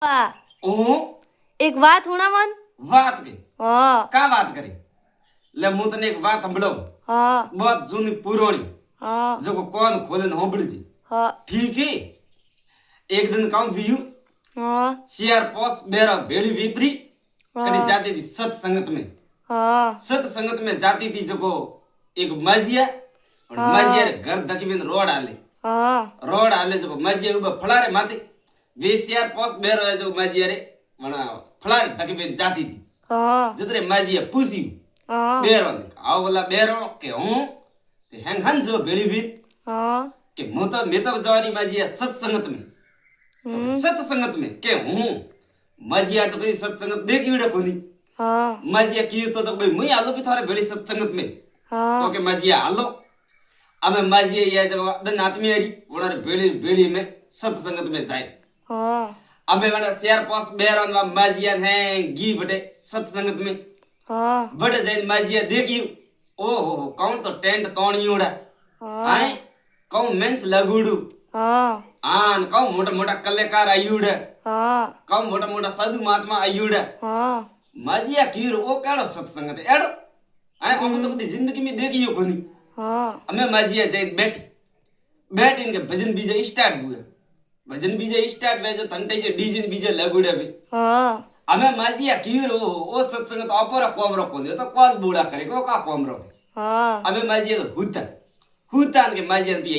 પપ્પા હું એક વાત હુણાવન વાત કે હા કા વાત કરી લે હું તને એક વાત સંભળાવું હા બહુ જૂની પુરાણી હા જો કોણ ખોલે સાંભળજી હા ठीक है एक दिन काम भी હા सियार पोस बेरा भेड़ी विपरी कड़ी हाँ जाती थी सत्संगत में હા सत्संगत में जाती थी जो एक मजिया और हाँ। मजिया रे घर दकी बिन હા रोड आले जो मजिया ऊपर फलारे माथे वे सियार पोस बेरो है जो मजिया रे वना फलारे दकी बिन जाती थी હા जतरे मजिया पूछी હા बेरो ने आओ वाला बेरो के हूं ते हंग हन जो भेड़ी भी હા કે હું તો મેં તો જવાની માજી સત્સંગત में તો સત્સંગત में કે હું માજી તો કઈ સત્સંગત દેખી વિડે કોની હા માજી કીધું તો ભાઈ મુઈ આલો પી થારે ભેળી સત્સંગત में હા તો કે માજી હાલો અમે માજી યા જગહ દન આદમી હરી વણારે ભેળી ભેળી में सत्संगत में जाए હા અમે વણા શેર પાસ બેરાન વા માજી હે गी बटे सत्संगत में હા बटे जाइन माजी देखी ओहो कौन तो टेंट तोणी उड़ा હા आए कौन मेंस लगुडू હા आन कौन मोटा मोटा कलाकार आयुड़ा હા कौन मोटा मोटा साधु महात्मा आयुड़ा હા माजिया कीर ओ काड़ो सत्संग एड़ो आए हम तो कदी जिंदगी में देखी हो कोनी હા हमें माजिया जाए बैठ इनके भजन बीजे स्टार्ट हुए भजन बीजे स्टार्ट हुए जो तंटे जे डीजे बीजे लगुड़े भी હા हमें माजिया कीर ओ सत्संग तो अपरा कोमरो कोनी तो कौन बूढ़ा करे को का कोमरो હા हमें माजिया तो हुता के माजिया भी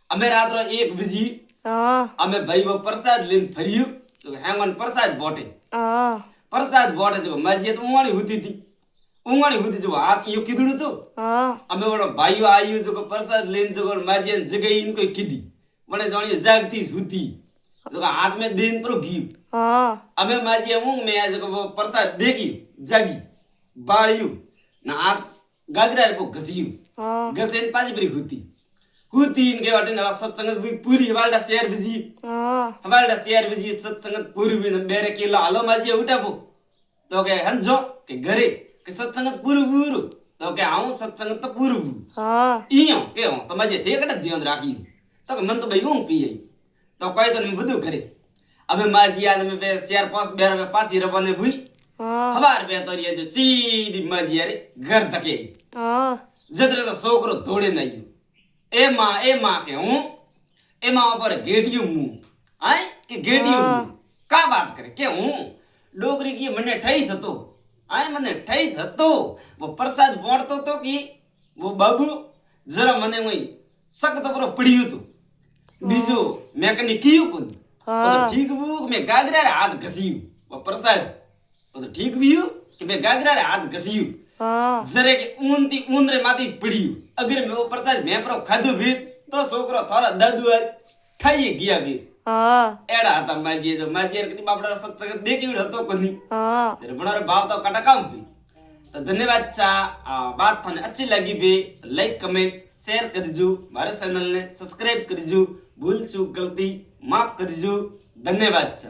અમે રાત્રે 1 બજી હા અમે ભાઈ વો પ્રસાદ લઈને ફર્યું તો હેંગન પ્રસાદ બોટે હા પ્રસાદ બોટે જો માજી તો ઊંઘાણી હુતી જો હાથ યો કીધું તો હા અમે વડો ભાઈઓ આયુ જો પ્રસાદ લઈને જો માજી જગઈ ઇન કોઈ કીધી વણે જોણી જાગતી હુતી જો હાથ में देन पर गई હા અમે માજી ઊંઘ में आज को प्रसाद देगी जागी बाळिયું ना हाथ गागरा को घसिયું હા घसेन पाजी परी हुती इनके वाटे ना सत्संग भी पूरी वालडा शेयर बिजी હા वालडा शेयर बिजी सत्संग पूरी भी बेरे केला हालो माजी उठाबो तो के हंजो के घरे के सत्संग पूरू तो के आऊं सत्संग तो पूरू હા इयो के हो तो माजी ठेकड़ा ध्यान राखी तो के मन तो भाई ऊं पी आई तो कोई कन बधु करे अबे माजी आने में बे चार पांच बेर में पासी रबने भुई હા हवार बे तोरिया जो सीधी माजी अरे घर तक आई હા जदरे तो सोकरो दौड़े नहीं ए मां के हूं ए मां पर गेटियो मुंह आए कि गेटियो मुंह का बात करे के हूं डोगरी की मने ठईस हतो आए मने ठईस हतो वो प्रसाद बोड़तो तो कि वो बाबू जरा मने वही सख्त पर पड़ियो तो बीजो मैं कनी कियो कोन वो तो ठीक वो मैं गागरा रे हाथ घसियो वो प्रसाद वो तो ठीक भी हो कि मैं गागरा रे हाथ घसियो હા जरे के ऊनती ऊंदरे माती पड़ियो अगर मैं वो प्रसाद मैं पर खादू भी तो छोकरो थारा दादू आज खाई गया भी હા एड़ा था माजी जो माजी कदी बापड़ा सत्संग देखी हतो कोनी હા तेरे बनारे भाव तो काटा काम भी तो धन्यवाद चा बात थाने अच्छी लगी भी लाइक कमेंट शेयर करजो हमारे चैनल ने सब्सक्राइब करजो भूल चूक गलती माफ करजो धन्यवाद चा।